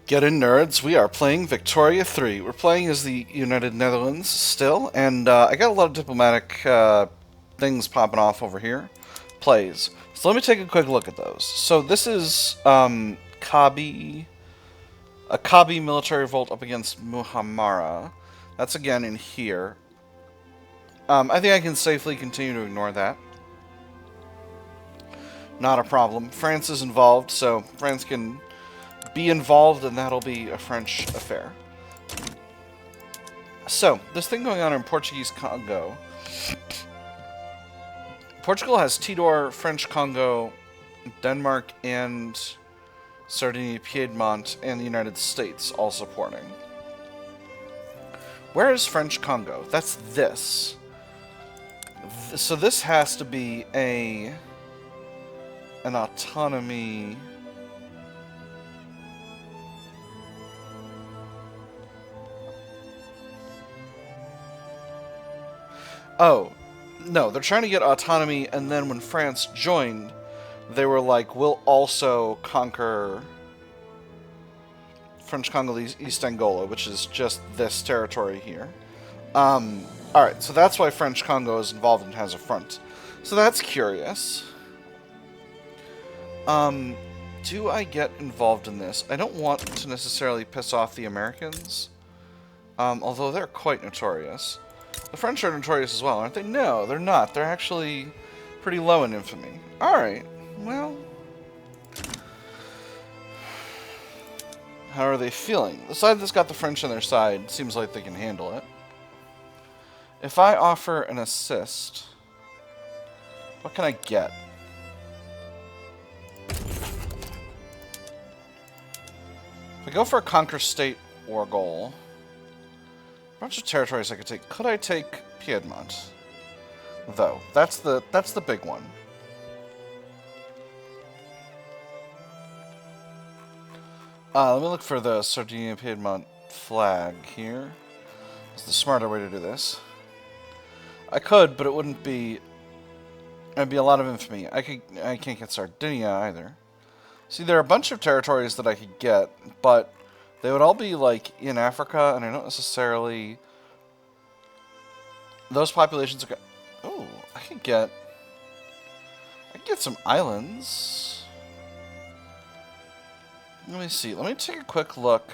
Get in, nerds. We are playing Victoria 3. We're playing as the United Netherlands still, and I got a lot of diplomatic things popping off over here. Plays. So let me take a quick look at those. So this is Kabi, a Kabi military revolt up against Muhammara. That's again in here. I think I can safely continue to ignore that. Not a problem. France is involved, so France can be involved, and that'll be a French affair. So, this thing going on in Portuguese Congo. Portugal has Tidor, French Congo, Denmark, and Sardinia, Piedmont, and the United States all supporting. Where is French Congo? That's this. So this has to be an autonomy. Oh, no, they're trying to get autonomy, and then when France joined, they were like, we'll also conquer French Congolese East Angola, which is just this territory here. Alright, so that's why French Congo is involved and has a front. So that's curious. Do I get involved in this? I don't want to necessarily piss off the Americans, although they're quite notorious. The French are notorious as well, aren't they? No, they're not. They're actually pretty low in infamy. Alright, well, how are they feeling? The side that's got the French on their side seems like they can handle it. If I offer an assist, what can I get? If I go for a conquer state or goal, a bunch of territories I could take. Could I take Piedmont? Though that's the big one. Let me look for the Sardinia Piedmont flag here. It's the smarter way to do this. I could, but it wouldn't be. It'd be a lot of infamy. I can't get Sardinia either. See, there are a bunch of territories that I could get, but they would all be like in Africa, and I don't necessarily. Those populations are. Oh, I could get some islands. Let me see. Let me take a quick look.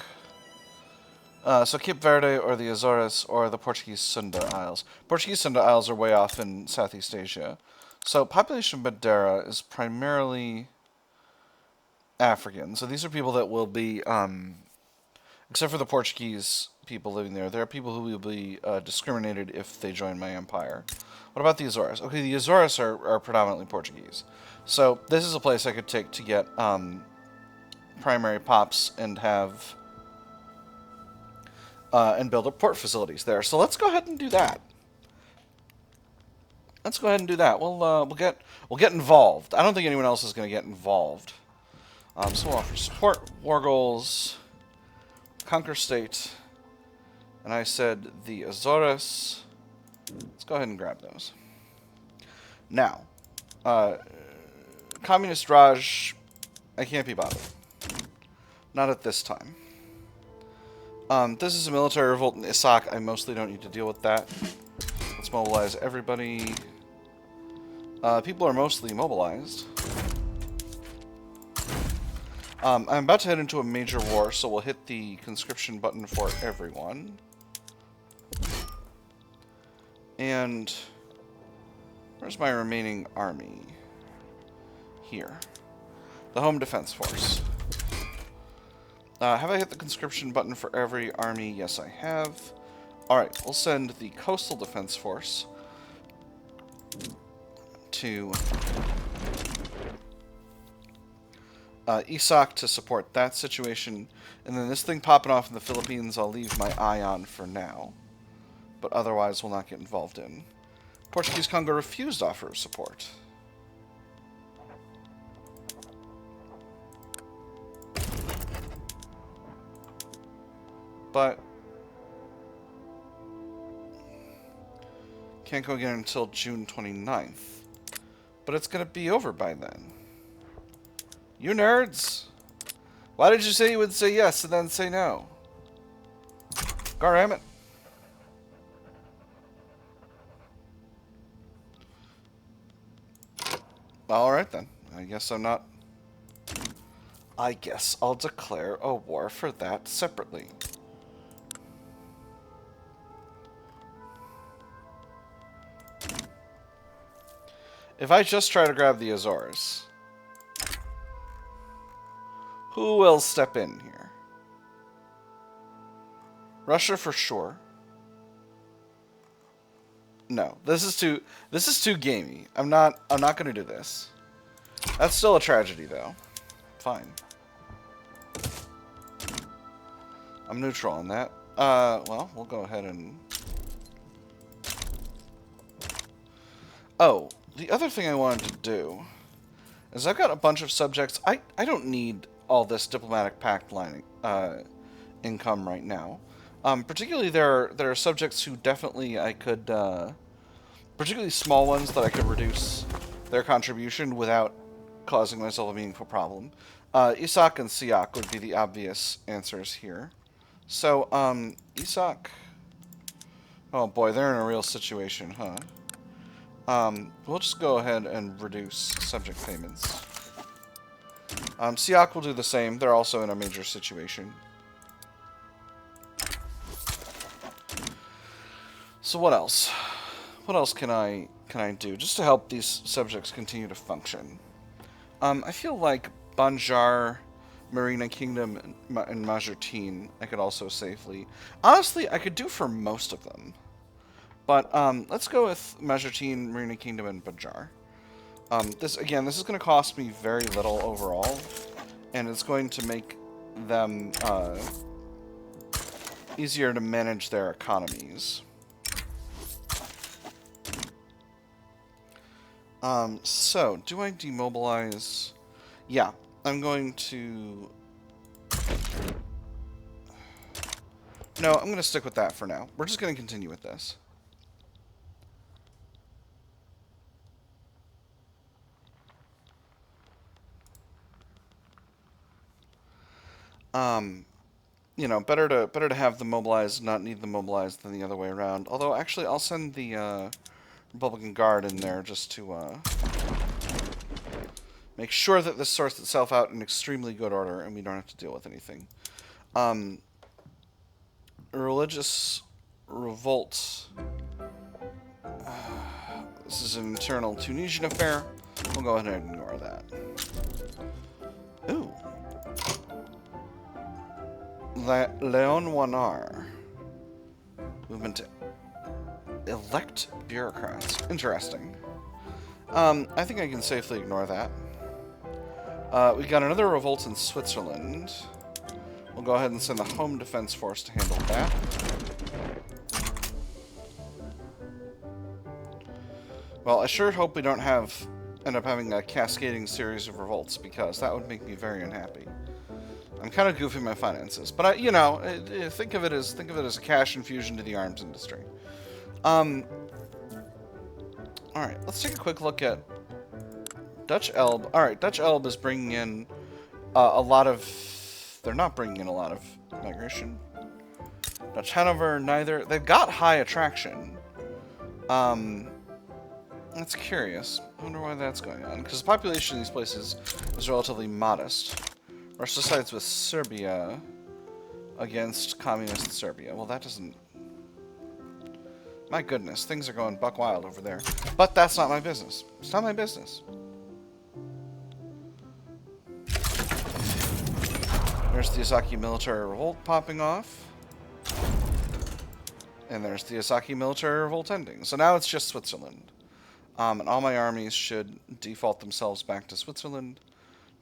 So Cape Verde or the Azores or the Portuguese Sunda Isles. Portuguese Sunda Isles are way off in Southeast Asia. So population Madeira is primarily African. So these are people that will be, except for the Portuguese people living there, there are people who will be discriminated if they join my empire. What about the Azores? Okay, the Azores are predominantly Portuguese. So this is a place I could take to get primary pops and have and build up port facilities there. So let's go ahead and do that. Let's go ahead and do that. We'll get involved. I don't think anyone else is going to get involved. So we'll offer support, war goals, conquer state, and I said the Azores. Let's go ahead and grab those. Now, Communist Raj, I can't be bothered. Not at this time. This is a military revolt in Isak. I mostly don't need to deal with that. Let's mobilize everybody. People are mostly mobilized. I'm about to head into a major war, so we'll hit the conscription button for everyone. And where's my remaining army? Here. The Home Defense Force. Have I hit the conscription button for every army? Yes, I have. Alright, we'll send the Coastal Defense Force to Isak to support that situation. And then this thing popping off in the Philippines, I'll leave my eye on for now. But otherwise, we'll not get involved in. Portuguese Congo refused offer of support. But can't go again until June 29th. But it's going to be over by then. You nerds! Why did you say you would say yes and then say no? Garamit. Alright then. I guess I'm not... I guess I'll declare a war for that separately. If I just try to grab the Azores, who will step in here? Russia for sure. No, this is too gamey. I'm not gonna do this. That's still a tragedy though. Fine. I'm neutral on that. Well, we'll go ahead and... Oh, the other thing I wanted to do is I've got a bunch of subjects. I don't need all this diplomatic pact lining income right now. Particularly there are subjects who definitely I could, particularly small ones that I could reduce their contribution without causing myself a meaningful problem. Isak and Siak would be the obvious answers here. So, Isak... Oh boy, they're in a real situation, huh? We'll just go ahead and reduce subject payments. Siak will do the same. They're also in a major situation. So what else? What else can I do just to help these subjects continue to function? I feel like Banjar, Marina Kingdom, and Majertine I could also safely... Honestly, I could do for most of them. But let's go with Majertine, Marina Kingdom, and Banjar. This is going to cost me very little overall, and it's going to make them easier to manage their economies. So, do I demobilize? Yeah, I'm going to... No, I'm going to stick with that for now. We're just going to continue with this. You know, better to have them mobilized, not need them mobilized than the other way around. Although, actually, I'll send the Republican Guard in there just to make sure that this sorts itself out in extremely good order and we don't have to deal with anything. Religious revolt. This is an internal Tunisian affair. We'll go ahead and ignore that. Ooh. Leon Wanar. Movement to elect bureaucrats. Interesting. I think I can safely ignore that. We got another revolt in Switzerland. We'll go ahead and send the Home Defense Force to handle that. Well, I sure hope we don't end up having a cascading series of revolts, because that would make me very unhappy. I'm kind of goofing my finances, but you know, think of it as a cash infusion to the arms industry. All right, let's take a quick look at Dutch Elbe. All right, Dutch Elbe is bringing in a lot of. They're not bringing in a lot of migration. Dutch Hanover, neither. They've got high attraction. That's curious. I wonder why that's going on, because the population in these places is relatively modest. Russia sides with Serbia against communist Serbia. Well, that doesn't... My goodness, things are going buck wild over there. But that's not my business. It's not my business. There's the Asaki military revolt popping off. And there's the Asaki military revolt ending. So now it's just Switzerland. And all my armies should default themselves back to Switzerland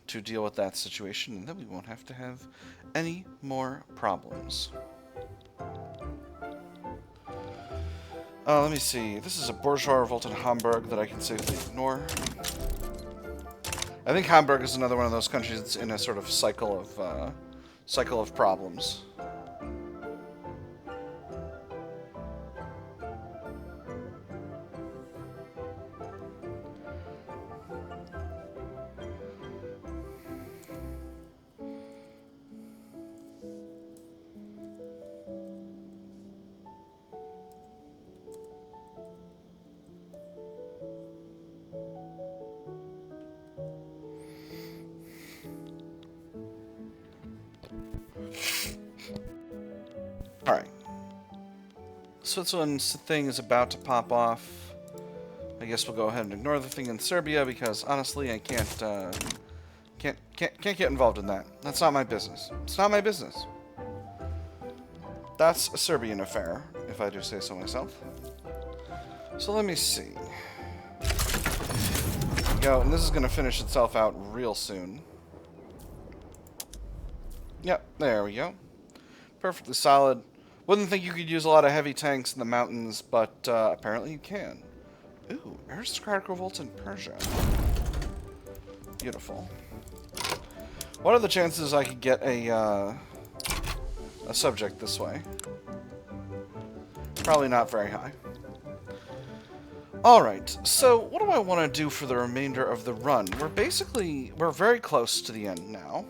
to deal with that situation, and then we won't have to have any more problems. Let me see. This is a bourgeois revolt in Hamburg that I can safely ignore. I think Hamburg is another one of those countries that's in a sort of cycle of problems. Alright. Switzerland's thing is about to pop off. I guess we'll go ahead and ignore the thing in Serbia because honestly I can't get involved in that. That's not my business. It's not my business. That's a Serbian affair, if I do say so myself. So let me see. There we go, and this is going to finish itself out real soon. Yep, there we go. Perfectly solid. Wouldn't think you could use a lot of heavy tanks in the mountains, but apparently you can. Ooh, aristocratic revolts in Persia. Beautiful. What are the chances I could get a subject this way? Probably not very high. Alright, so what do I want to do for the remainder of the run? We're very close to the end now.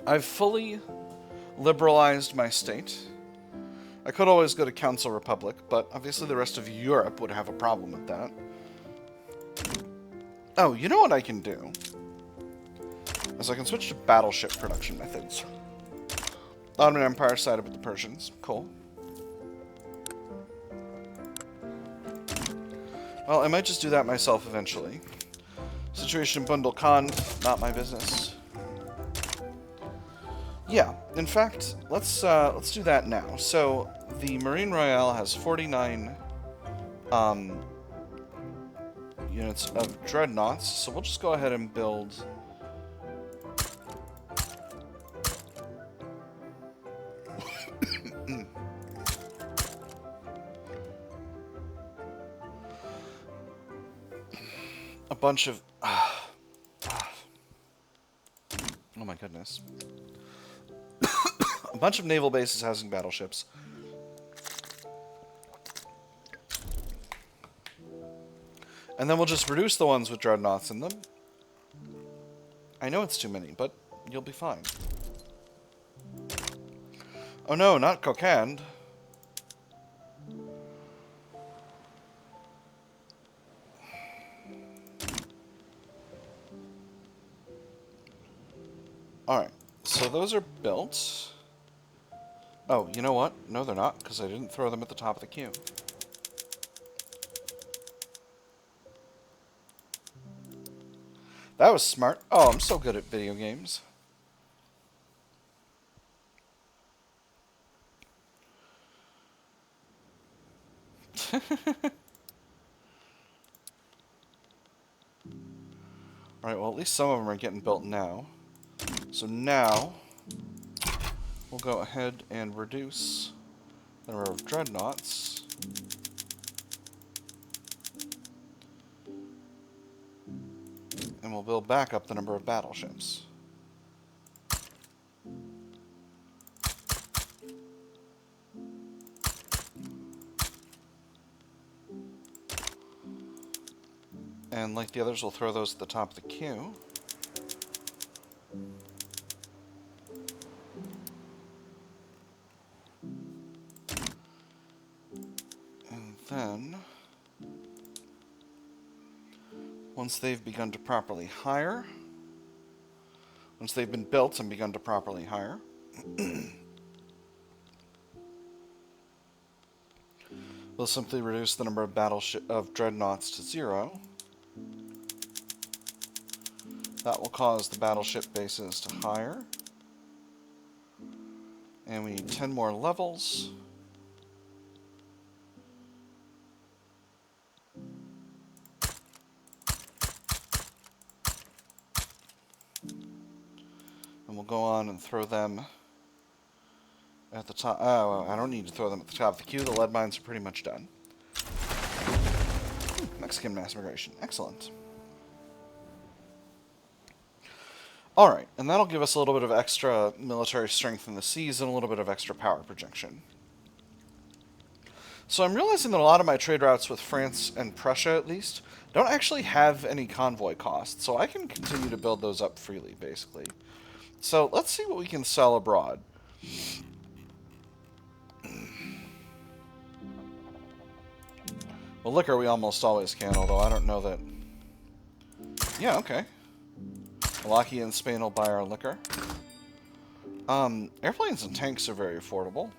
I've fully liberalized my state. I could always go to Council Republic, but obviously the rest of Europe would have a problem with that. Oh, you know what I can do? Is I can switch to battleship production methods. Ottoman Empire sided with the Persians. Cool. Well, I might just do that myself eventually. Situation in Bundle Khan, not my business. Yeah, in fact, let's do that now. So the Marine Royale has 49 units of dreadnoughts, so we'll just go ahead and build a bunch of oh my goodness. A bunch of naval bases housing battleships. And then we'll just reduce the ones with dreadnoughts in them. I know it's too many, but you'll be fine. Oh no, not Kokand. Alright, so those are built. Oh, you know what? No, they're not, because I didn't throw them at the top of the queue. That was smart. Oh, I'm so good at video games. Alright, well, at least some of them are getting built now. So now, we'll go ahead and reduce the number of dreadnoughts. And we'll build back up the number of battleships. And like the others, we'll throw those at the top of the queue. And then, once they've begun to properly hire, once they've been built and begun to properly hire, we'll simply reduce the number of dreadnoughts to 0. That will cause the battleship bases to hire. And we need 10 more levels. And we'll go on and throw them at the top. Oh, I don't need to throw them at the top of the queue. The lead mines are pretty much done. Mexican mass migration. Excellent. Alright, and that'll give us a little bit of extra military strength in the seas and a little bit of extra power projection. So I'm realizing that a lot of my trade routes with France and Prussia, at least, don't actually have any convoy costs, so I can continue to build those up freely, basically. So let's see what we can sell abroad. Well, liquor we almost always can, although I don't know that... Yeah, okay. Wallachia and Spain will buy our liquor. Airplanes and tanks are very affordable.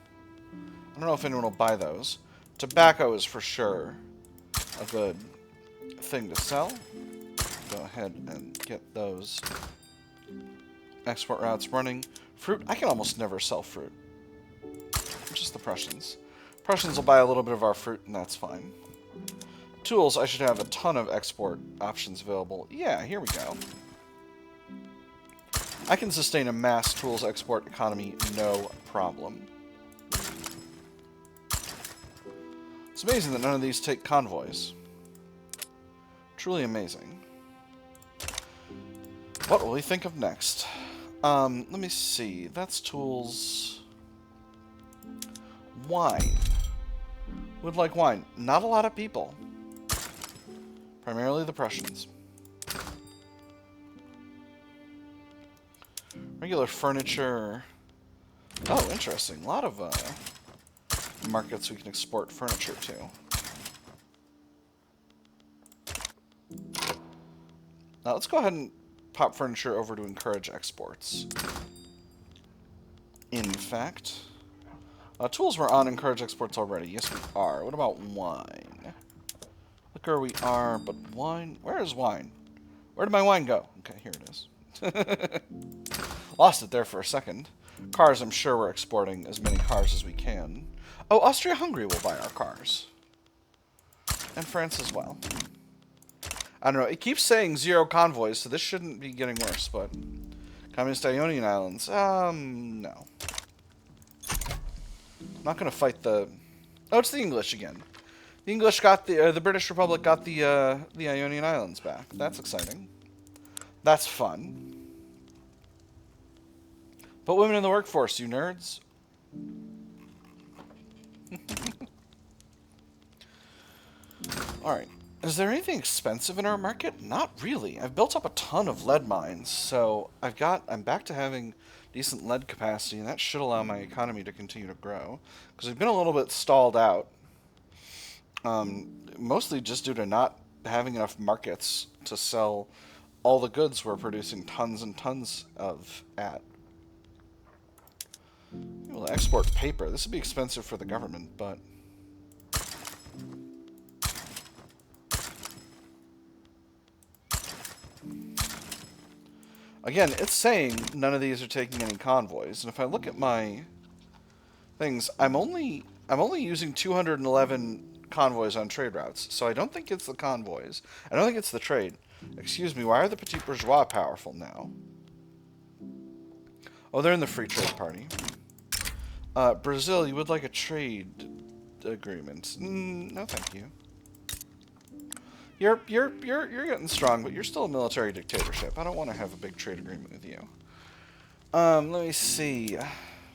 I don't know if anyone will buy those. Tobacco is for sure a good thing to sell. Go ahead and get those export routes running. Fruit, I can almost never sell fruit. Just the Prussians. Prussians will buy a little bit of our fruit, and that's fine. Tools, I should have a ton of export options available. Yeah, here we go. I can sustain a mass tools export economy, no problem. It's amazing that none of these take convoys. Truly amazing. What will we think of next? Let me see. That's tools. Wine. Would like wine. Not a lot of people. Primarily the Prussians. Regular furniture. Oh, interesting. A lot of markets we can export furniture to. Now let's go ahead and pop furniture over to encourage exports. In fact, tools were on encourage exports already. Yes, we are. What about wine? Liquor we are, but wine... Where is wine? Where did my wine go? Okay, here it is. Lost it there for a second. Cars, I'm sure we're exporting as many cars as we can. Oh, Austria-Hungary will buy our cars. And France as well. I don't know. It keeps saying 0 convoys, so this shouldn't be getting worse, but... Communist Ionian Islands. No. I'm not going to fight the... Oh, it's the English again. The English got the British Republic got the Ionian Islands back. That's exciting. That's fun. Put women in the workforce, you nerds. Alright. Is there anything expensive in our market? Not really. I've built up a ton of lead mines, so I'm back to having decent lead capacity, and that should allow my economy to continue to grow. Because we've been a little bit stalled out. Mostly just due to not having enough markets to sell all the goods we're producing tons and tons of at. We'll export paper. This would be expensive for the government, but... Again, it's saying none of these are taking any convoys, and if I look at my things, I'm only using 211 convoys on trade routes, so I don't think it's the convoys. I don't think it's the trade. Excuse me, why are the petit bourgeois powerful now? Oh, they're in the free trade party. Brazil, you would like a trade agreement? No, thank you. You're getting strong, but you're still a military dictatorship. I don't want to have a big trade agreement with you. Let me see.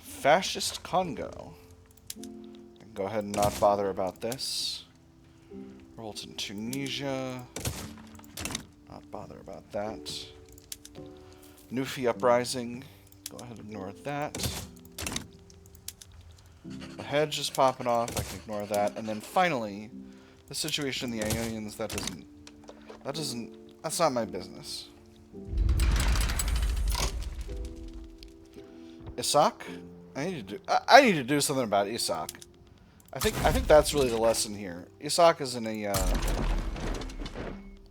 Fascist Congo. I can go ahead and not bother about this. Revolt in Tunisia. Not bother about that. Nufi Uprising. Go ahead and ignore that. The hedge is popping off. I can ignore that. And then finally, the situation in the Ionians, that's not my business. Isak? I need to do something about Isak. I think that's really the lesson here. Isak is in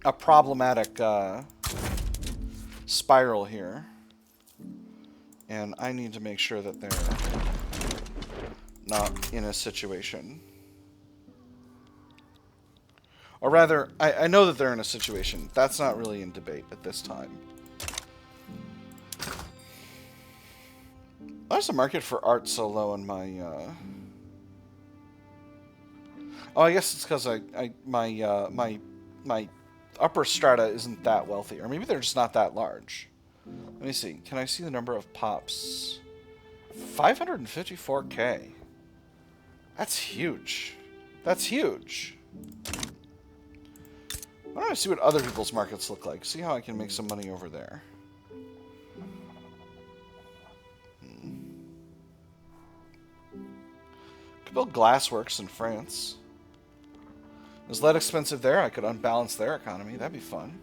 a problematic spiral here. And I need to make sure that they're not in a situation. Or rather, I know that they're in a situation. That's not really in debate at this time. Why is the market for art so low in my... Oh, I guess it's because my upper strata isn't that wealthy. Or maybe they're just not that large. Let me see. Can I see the number of pops? 554k. That's huge. That's huge. Why don't I see what other people's markets look like? See how I can make some money over there. Could build glassworks in France. Is lead expensive there? I could unbalance their economy. That'd be fun.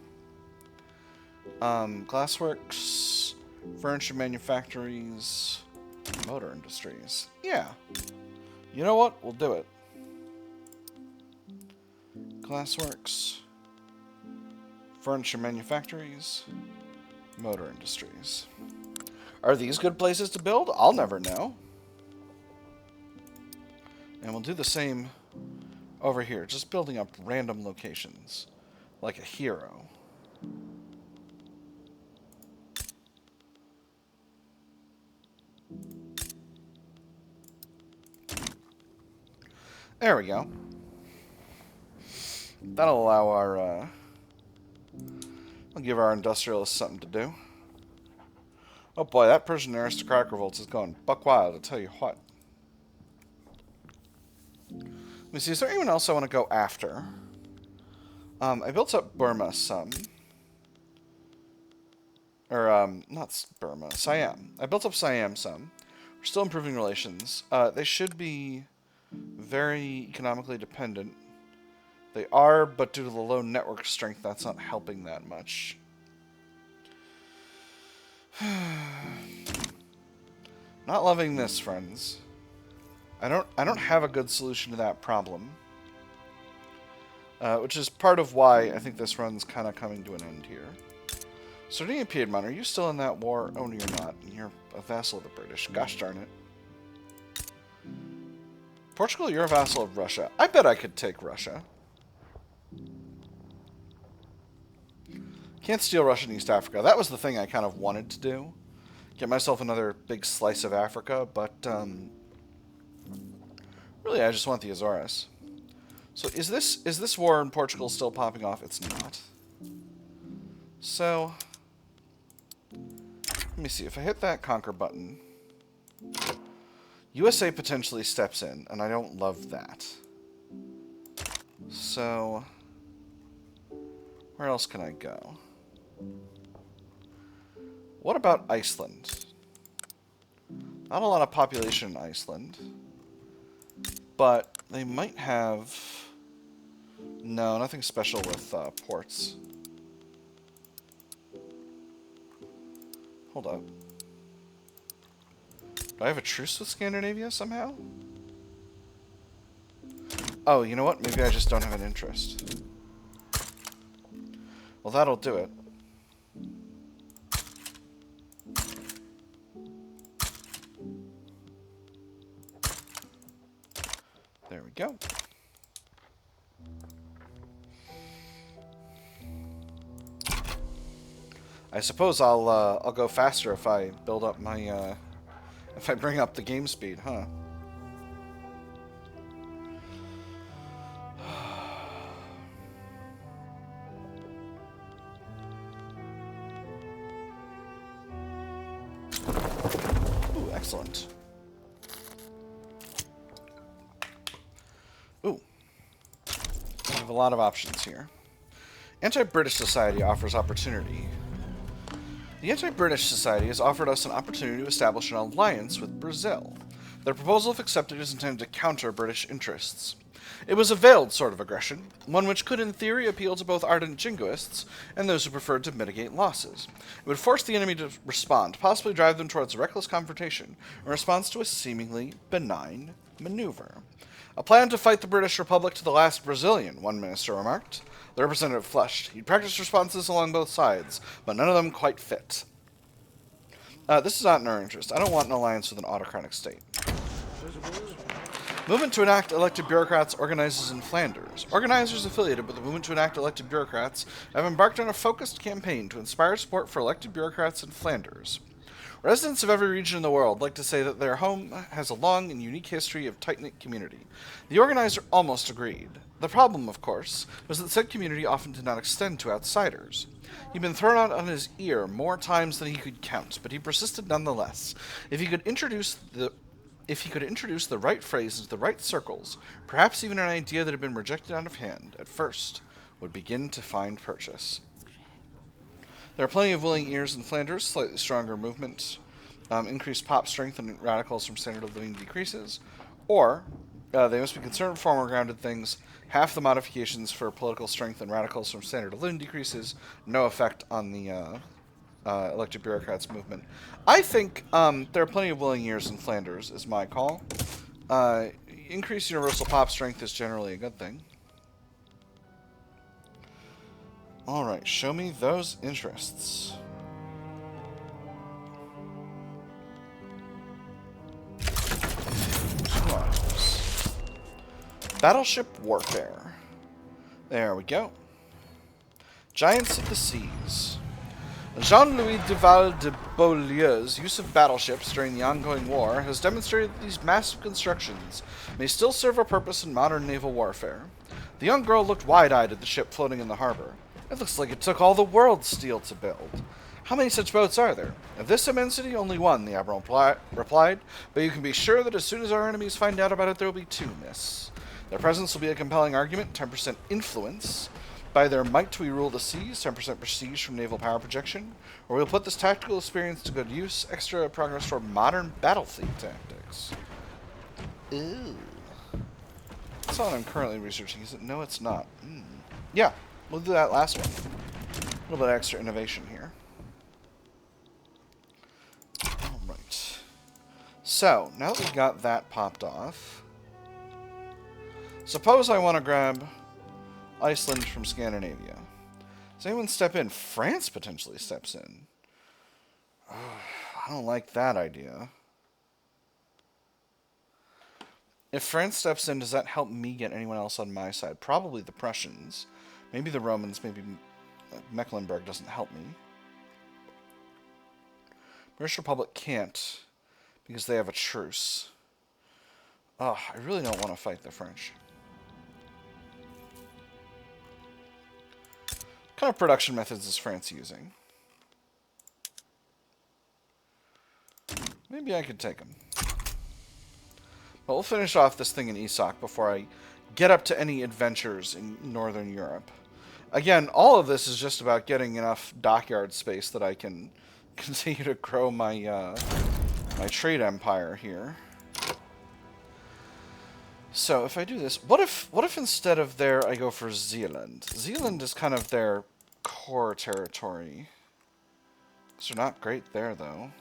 Glassworks, furniture manufactories. Motor industries. Yeah. You know what? We'll do it. Glassworks. Furniture manufactories. Motor industries. Are these good places to build? I'll never know. And we'll do the same over here. Just building up random locations. Like a hero. There we go. That'll allow our, I'll give our industrialists something to do. Oh boy, that Persian aristocratic revolt is going buck wild, I'll tell you what. Let me see, is there anyone else I want to go after? I built up Burma some. Or, not Burma, Siam. I built up Siam some. We're still improving relations. They should be very economically dependent. They are, but due to the low network strength, that's not helping that much. Not loving this, friends. I don't have a good solution to that problem. Which is part of why I think this run's kind of coming to an end here. Sardinia Piedmont, are you still in that war? Oh, no, you're not. You're a vassal of the British. Gosh darn it. Portugal, you're a vassal of Russia. I bet I could take Russia. Can't steal Russia in East Africa. That was the thing I kind of wanted to do. Get myself another big slice of Africa, but really I just want the Azores. So is this war in Portugal still popping off? It's not. So let me see. If I hit that conquer button, USA potentially steps in, and I don't love that. So where else can I go? What about Iceland? Not a lot of population in Iceland, but they might have... No, nothing special with ports. Hold up. Do I have a truce with Scandinavia somehow? Oh, you know what? Maybe I just don't have an interest. Well, that'll do it. There we go. I suppose I'll go faster if I build up my if I bring up the game speed, huh? Ooh, excellent. Ooh. I have a lot of options here. Anti-British Society offers opportunity. The Anti-British Society has offered us an opportunity to establish an alliance with Brazil. Their proposal, if accepted, is intended to counter British interests. It was a veiled sort of aggression, one which could in theory appeal to both ardent jingoists and those who preferred to mitigate losses. It would force the enemy to respond, possibly drive them towards reckless confrontation in response to a seemingly benign maneuver. A plan to fight the British Republic to the last Brazilian, one minister remarked. The representative flushed. He'd practiced responses along both sides, but none of them quite fit. This is not in our interest. I don't want an alliance with an autocratic state. Movement to enact elected bureaucrats organizes in Flanders. Organizers affiliated with the movement to enact elected bureaucrats have embarked on a focused campaign to inspire support for elected bureaucrats in Flanders. Residents of every region in the world like to say that their home has a long and unique history of tight-knit community. The organizer almost agreed. The problem, of course, was that said community often did not extend to outsiders. He'd been thrown out on his ear more times than he could count, but he persisted nonetheless. If he could introduce the right phrase into the right circles, perhaps even an idea that had been rejected out of hand at first would begin to find purchase. There are plenty of willing ears in Flanders, slightly stronger movement, increased pop strength and radicals from standard of living decreases, or they must be concerned with former grounded things. Half the modifications for political strength and radicals from standard of living decreases, no effect on the elected bureaucrats movement. I think there are plenty of willing ears in Flanders, is my call. Increased universal pop strength is generally a good thing. Alright, show me those interests. Battleship warfare. There we go. Giants of the seas. Jean-Louis Duval de Beaulieu's use of battleships during the ongoing war has demonstrated that these massive constructions may still serve a purpose in modern naval warfare. The young girl looked wide-eyed at the ship floating in the harbor. It looks like it took all the world's steel to build. How many such boats are there? Of this immensity, only one, the Admiral replied, but you can be sure that as soon as our enemies find out about it, there will be two, miss. Their presence will be a compelling argument, 10% influence. By their might we rule the seas, 10% prestige from naval power projection, or we'll put this tactical experience to good use, extra progress for modern battle fleet tactics. Ew. That's what I'm currently researching, is it? No, it's not. Yeah, we'll do that last one. A little bit of extra innovation here. Alright. So, now that we've got that popped off, suppose I want to grab Iceland from Scandinavia. Does anyone step in? France potentially steps in. Oh, I don't like that idea. If France steps in, does that help me get anyone else on my side? Probably the Prussians. Maybe the Romans. Maybe Mecklenburg doesn't help me. British Republic can't because they have a truce. Oh, I really don't want to fight the French. What kind of production methods is France using? Maybe I could take them. But we'll finish off this thing in Isak before I get up to any adventures in Northern Europe. Again, all of this is just about getting enough dockyard space that I can continue to grow my my trade empire here. So if I do this, what if instead of there I go for Zealand? Zealand is kind of their core territory. So they're not great there though.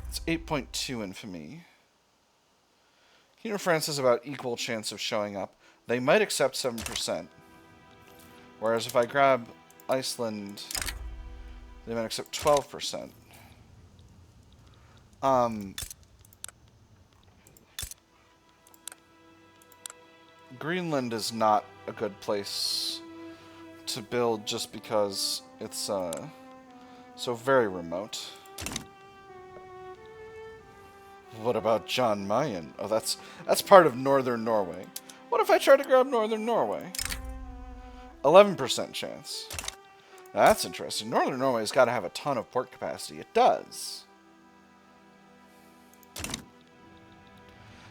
It's 8.2 infamy. Kingdom of France has about equal chance of showing up. They might accept 7%. Whereas if I grab Iceland, they might accept 12%. Greenland is not a good place to build just because it's so very remote. What about Jan Mayen? Oh, that's part of northern Norway. What if I try to grab northern Norway? 11% chance. Now, that's interesting. Northern Norway's got to have a ton of port capacity. It does.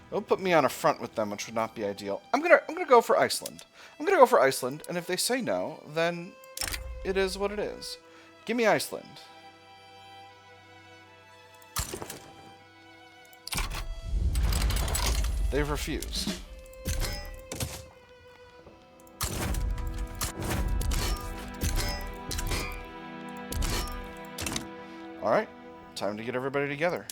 It'll put me on a front with them, which would not be ideal. I'm gonna go for Iceland. I'm gonna go for Iceland, and if they say no, then it is what it is. Give me Iceland. They've refused. Alright, time to get everybody together.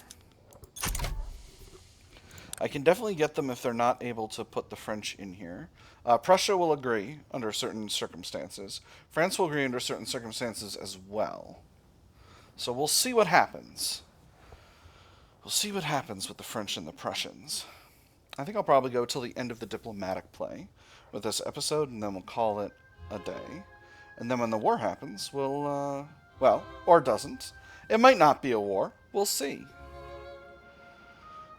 I can definitely get them if they're not able to put the French in here. Prussia will agree under certain circumstances. France will agree under certain circumstances as well. So we'll see what happens. We'll see what happens with the French and the Prussians. I think I'll probably go till the end of the diplomatic play with this episode, and then we'll call it a day. And then when the war happens, we'll, well, or doesn't. It might not be a war. We'll see.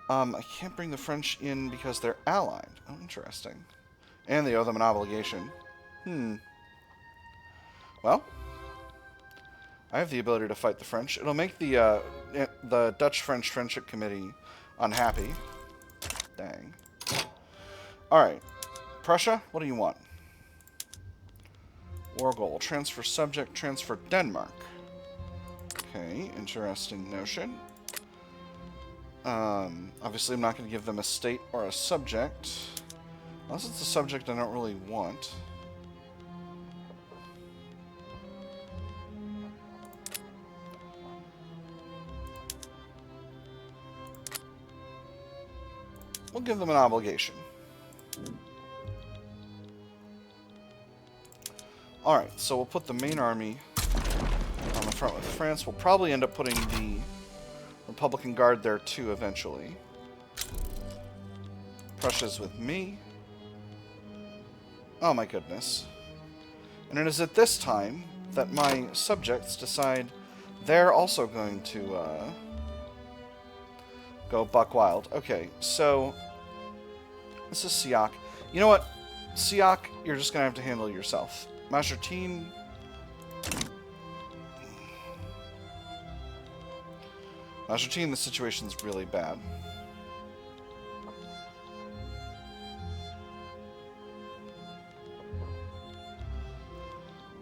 I can't bring the French in because they're allied. Oh, interesting. And they owe them an obligation. Well, I have the ability to fight the French. It'll make the Dutch-French Friendship Committee unhappy. Dang. Alright. Prussia, what do you want? War goal. Transfer subject. Transfer Denmark. Okay, interesting notion. Obviously I'm not going to give them a state or a subject. Unless it's a subject I don't really want. We'll give them an obligation. Alright, so we'll put the main army on the front with France. We'll probably end up putting the Republican Guard there too eventually. Prussia's with me. Oh my goodness. And it is at this time that my subjects decide they're also going to go buck wild. Okay, so this is Siak. You know what? Siak, you're just going to have to handle yourself. Majertine. Majertine, the situation's really bad.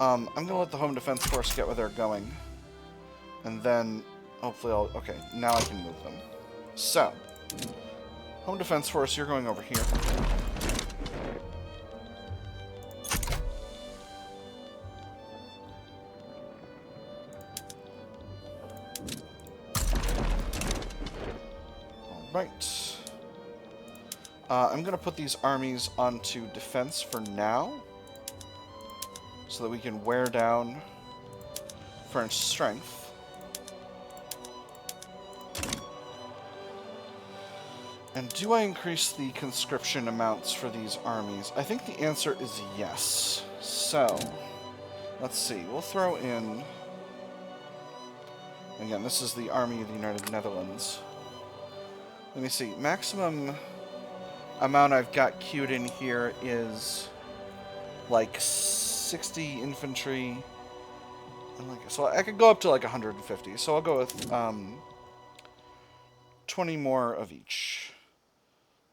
I'm going to let the Home Defense Force get where they're going. And then, hopefully I'll... Okay, now I can move them. So, Home Defense Force, you're going over here. Alright. I'm going to put these armies onto defense for now, so that we can wear down French strength. And do I increase the conscription amounts for these armies? I think the answer is yes. So, let's see. We'll throw in... Again, this is the Army of the United Netherlands. Let me see. Maximum amount I've got queued in here is like 60 infantry. And so I could go up to like 150. So I'll go with 20 more of each.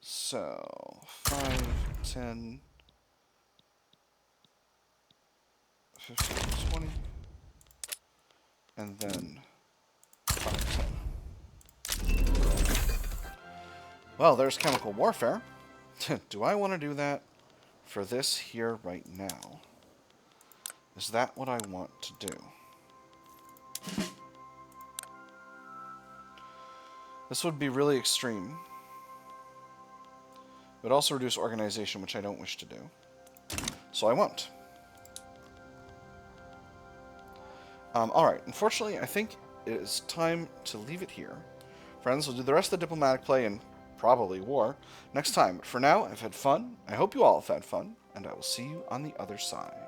So 5, 10, 15, 20, and then 5, 10. Well, there's chemical warfare. Do I want to do that for this here right now? Is that what I want to do? This would be really extreme. It would also reduce organization, which I don't wish to do. So I won't. Alright, unfortunately, I think it is time to leave it here. Friends, we'll do the rest of the diplomatic play and probably war next time. But for now, I've had fun. I hope you all have had fun, and I will see you on the other side.